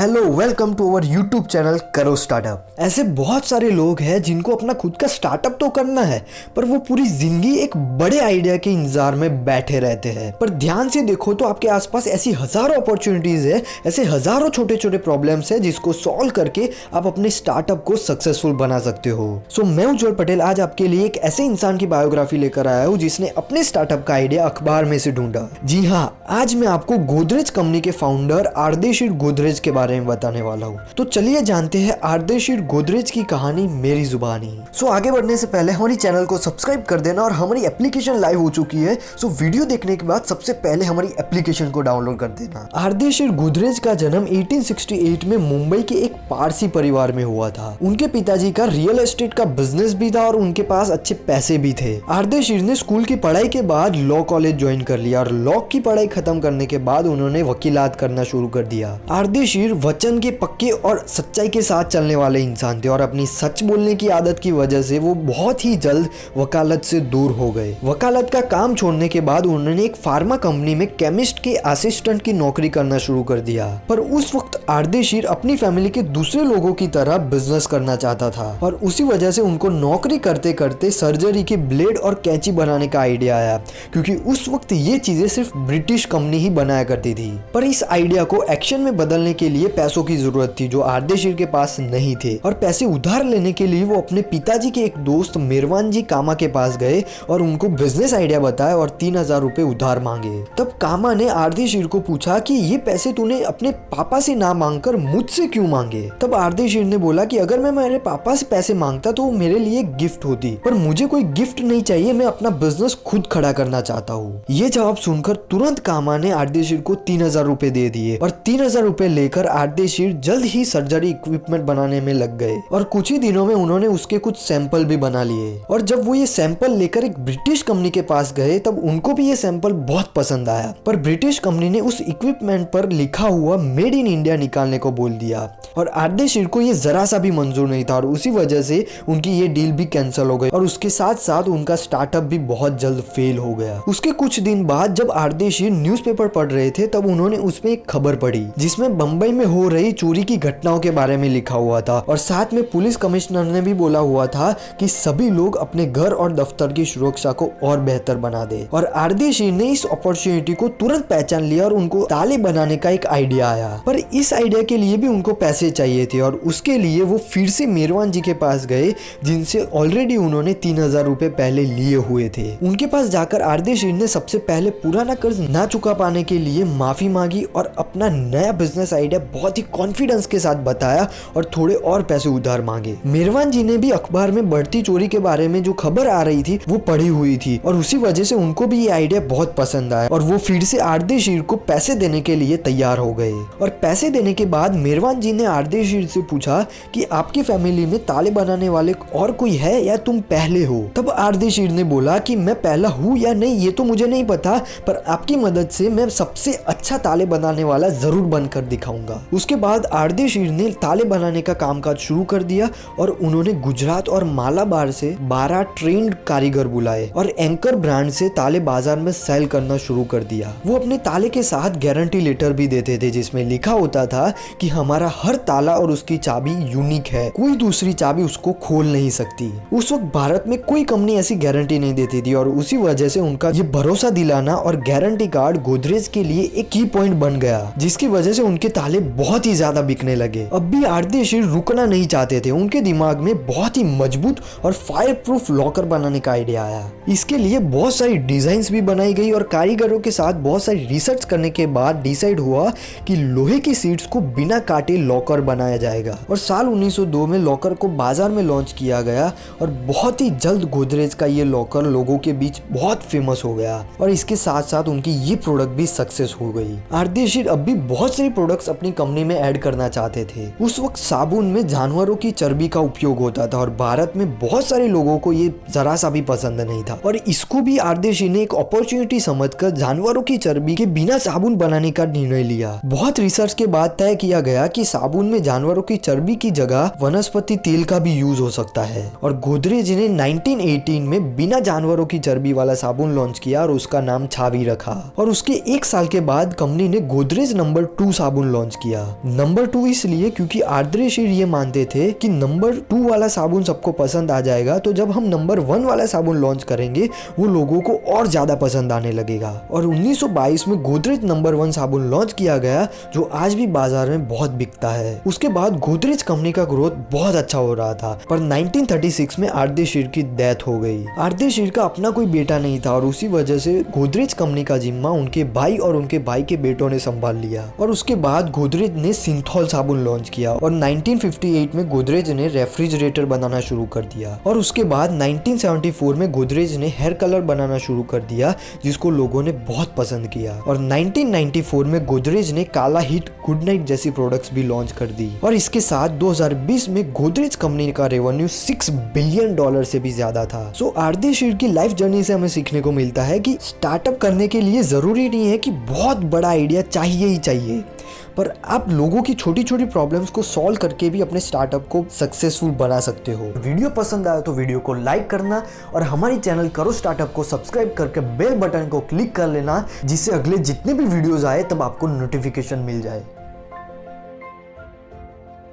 Hello welcome to our YouTube channel Karo startup. ऐसे बहुत सारे लोग हैं जिनको अपना खुद का स्टार्टअप तो करना है, पर वो पूरी जिंदगी एक बड़े आइडिया के इंतजार में बैठे रहते हैं। पर ध्यान से देखो तो आपके आसपास ऐसी हजारों अपॉर्चुनिटीज है, ऐसे हजारों छोटे छोटे प्रॉब्लम्स है जिसको सॉल्व करके आप अपने स्टार्टअप को सक्सेसफुल बना सकते हो। सो मैं उज्जवल पटेल आज आपके लिए एक ऐसे इंसान की बायोग्राफी लेकर आया हूँ जिसने अपने स्टार्टअप का आइडिया अखबार में से ढूंढा। जी हाँ, आज मैं आपको गोदरेज कंपनी के फाउंडर आर्देशीर गोदरेज के बारे में बताने वाला हूँ। तो चलिए जानते हैं आर्देशीर गोदरेज की कहानी मेरी जुबानी। सो आगे बढ़ने से पहले हमारी चैनल को सब्सक्राइब कर देना और हमारी एप्लीकेशन लाइव हो चुकी है। सो वीडियो देखने के बाद सबसे पहले हमारी एप्लीकेशन को डाउनलोड कर देना। आर्देशीर गोदरेज का जन्म 1868 में मुंबई के एक पारसी परिवार में हुआ था। उनके पिताजी का रियल एस्टेट का बिजनेस भी था और उनके पास अच्छे पैसे भी थे। आर्देशीर ने स्कूल की पढ़ाई के बाद लॉ कॉलेज ज्वाइन कर लिया और लॉ की पढ़ाई खत्म करने के बाद उन्होंने वकीलात करना शुरू कर दिया। आर्देशीर वचन के पक्के और सच्चाई के साथ चलने वाले इंसान थे और अपनी सच बोलने की आदत की वजह से वो बहुत ही जल्द वकालत से दूर हो गए। वकालत का काम छोड़ने के बाद उन्होंने एक फार्मा कंपनी में केमिस्ट के असिस्टेंट की नौकरी करना शुरू कर दिया। पर उस वक्त आर्देशीर अपनी फैमिली के दूसरे लोगों की तरह बिजनेस करना चाहता था और उसी वजह से उनको नौकरी करते करते सर्जरी के ब्लेड और कैंची बनाने का आइडिया आया, क्योंकि उस वक्त ये चीजें सिर्फ ब्रिटिश कंपनी ही बनाया करती थी। पर इस आइडिया को एक्शन में बदलने के लिए पैसों की जरूरत थी जो आर्देशीर के पास नहीं थे, और पैसे उधार लेने के लिए वो अपने पिताजी के एक दोस्त मेरवान जी कामा के पास गए और उनको बिजनेस आइडिया बताया और 3000 रुपए उधार मांगे। तब कामा ने आर्देशीर को पूछा कि ये पैसे तूने अपने पापा से ना मांगकर मुझसे क्यों मांगे। तब आर्देशीर ने बोला कि अगर मैं मेरे पापा से पैसे मांगता तो वो मेरे लिए गिफ्ट होती, पर मुझे कोई गिफ्ट नहीं चाहिए, मैं अपना बिजनेस खुद खड़ा करना चाहता हूँ। ये जवाब सुनकर तुरंत कामा ने आर्देशीर को 3000 रुपए दे दिए और 3000 रुपए लेकर आर्देशीर जल्द ही सर्जरी इक्विपमेंट बनाने में लग गए और कुछ ही दिनों में उन्होंने उसके कुछ सैंपल भी बना लिए। और जब वो ये सैंपल लेकर एक ब्रिटिश कंपनी के पास गए तब उनको भी ये सैंपल बहुत पसंद आया, पर ब्रिटिश कंपनी ने उस इक्विपमेंट पर लिखा हुआ मेड इन इंडिया निकालने को बोल दिया और आर्देशीर को ये जरा सा भी मंजूर नहीं था और उसी वजह से उनकी ये डील भी कैंसिल हो गई और उसके साथ साथ उनका स्टार्टअप भी बहुत जल्द फेल हो गया। उसके कुछ दिन बाद जब आर्देशीर न्यूज़पेपर पढ़ रहे थे तब उन्होंने उसमें एक खबर पढ़ी जिसमें बंबई में हो रही चोरी की घटनाओं के बारे में लिखा हुआ था और साथ में पुलिस कमिश्नर ने भी बोला हुआ था कि सभी लोग अपने घर और दफ्तर की सुरक्षा को और बेहतर बना दे। और आर्देशीर ने इस अपॉर्चुनिटी को तुरंत पहचान लिया और उनको ताले बनाने का एक आइडिया आया, पर इस आइडिया के लिए भी उनको पैसे चाहिए थे और उसके लिए वो फिर से मेरवान जी के पास गए जिनसे ऑलरेडी उन्होंने 3000 रुपए पहले लिए हुए थे। उनके पास जाकर आर्देशीर ने सबसे पहले पुराना कर्ज ना चुका पाने के लिए माफी मांगी और अपना नया बिजनेस आइडिया बहुत ही कॉन्फिडेंस के साथ बताया और थोड़े और पैसे उधार मांगे। मेरवान जी ने भी अखबार में बढ़ती चोरी के बारे में जो खबर आ रही थी वो पढ़ी हुई थी और उसी वजह से उनको भी ये आइडिया बहुत पसंद आया और वो फिर से आर्देशीर को पैसे देने के लिए तैयार हो गए। और पैसे देने के बाद मेरवान जी ने आर्देशीर से पूछा कि आपकी फैमिली में ताले बनाने वाले और कोई है या तुम पहले हो। तब आर्देशीर ने बोला कि मैं पहला हूँ या नहीं ये तो मुझे नहीं पता, पर आपकी मदद से मैं सबसे अच्छा ताले बनाने वाला जरूर बनकर दिखाऊंगा। उसके बाद आर्देशीर ने ताले बनाने का कामकाज शुरू कर दिया और उन्होंने गुजरात और मालाबार से 12 ट्रेंड कारीगर बुलाए और एंकर ब्रांड से ताले बाजार में सेल करना शुरू कर दिया। वो अपने ताले के साथ गारंटी लेटर भी देते थे जिसमें लिखा होता था कि हमारा हर ताला और उसकी चाबी यूनिक है, कोई दूसरी चाबी उसको खोल नहीं सकती। उस वक्त भारत में कोई कंपनी ऐसी गारंटी नहीं देती थी और उसी वजह से उनका ये भरोसा दिलाना और गारंटी कार्ड गोदरेज के लिए एक की पॉइंट बन गया, जिसकी वजह से उनके ताले बहुत ही ज्यादा बिकने लगे। अब भी आर्देशीर रुकना नहीं चाहते थे, उनके दिमाग में बहुत ही मजबूत और फायर प्रूफ लॉकर बनाने का आइडिया आया। इसके लिए बहुत सारी डिजाइन्स भी बनाई गई और कारीगरों के साथ बहुत सारी रिसर्च करने के बाद डिसाइड हुआ कि लोहे की सीट्स को बिना काटे लॉकर बनाया जाएगा और साल 1902 में लॉकर को बाजार में लॉन्च किया गया और बहुत ही जल्द गोदरेज का ये लॉकर लोगों के बीच बहुत फेमस हो गया और इसके साथ साथ उनकी ये प्रोडक्ट भी सक्सेस हो गई। आर्देशीर अब भी बहुत सारी प्रोडक्ट्स अपनी कंपनी में ऐड करना चाहते थे। उस वक्त साबुन में जानवरों की चर्बी का उपयोग होता था और भारत में बहुत सारे लोगों को ये जरा सा भी पसंद नहीं था और इसको भी आर्देशीर ने एक अपॉर्चुनिटी समझकर जानवरों की चर्बी के बिना साबुन बनाने का निर्णय लिया। बहुत रिसर्च के बाद तय किया गया कि साबुन में जानवरों की चर्बी की जगह वनस्पति तेल का भी यूज हो सकता है और गोदरेज ने 1918 में बिना जानवरों की चर्बी वाला साबुन लॉन्च किया और उसका नाम छावी रखा और उसके एक साल के बाद कंपनी ने गोदरेज नंबर 2 साबुन लॉन्च किया। किया। नंबर 2 इसलिए क्योंकि आर्द्रे शीर ये मानते थे कि नंबर 2 वाला साबुन सबको पसंद आ जाएगा, तो जब हम नंबर 1 वाला साबुन लॉन्च करेंगे वो लोगों को और ज्यादा पसंद आने लगेगा। और 1922 में गोदरेज नंबर 1 साबुन लॉन्च किया गया, जो आज भी बाजार में बहुत बिकता है। उसके बाद गोदरेज कंपनी का ग्रोथ बहुत अच्छा हो रहा था, पर 1936 में आर्द्रे शीर की डेथ हो गई। आर्द्रे शीर का अपना कोई बेटा नहीं था और उसी वजह से गोदरेज कंपनी का जिम्मा उनके भाई और उनके भाई के बेटों ने संभाल लिया। और उसके बाद गोदरेज ने सिंथॉल साबुन लॉन्च किया और 1958 में गोदरेज ने रेफ्रिजरेटर बनाना शुरू कर दिया। और उसके बाद 1974 में गोदरेज ने हेयर कलर बनाना शुरू कर दिया, जिसको लोगों ने बहुत पसंद किया। और 1994 में गोदरेज ने काला हिट, गुड नाइट जैसी प्रोडक्ट्स भी लॉन्च कर दी। और इसके साथ 2020 में गोदरेज कंपनी का रेवेन्यू $6 बिलियन से भी ज्यादा था। सो आर्द्रे शीर की लाइफ जर्नी से हमें सीखने को मिलता है कि स्टार्टअप करने के लिए जरूरी नहीं है कि बहुत बड़ा आइडिया चाहिए ही चाहिए, पर आप लोगों की छोटी छोटी प्रॉब्लम्स को सॉल्व करके भी अपने स्टार्टअप को सक्सेसफुल बना सकते हो। वीडियो पसंद आया तो वीडियो को लाइक करना और हमारी चैनल करो स्टार्टअप को सब्सक्राइब करके बेल बटन को क्लिक कर लेना, जिससे अगले जितने भी वीडियोस आए तब आपको नोटिफिकेशन मिल जाए।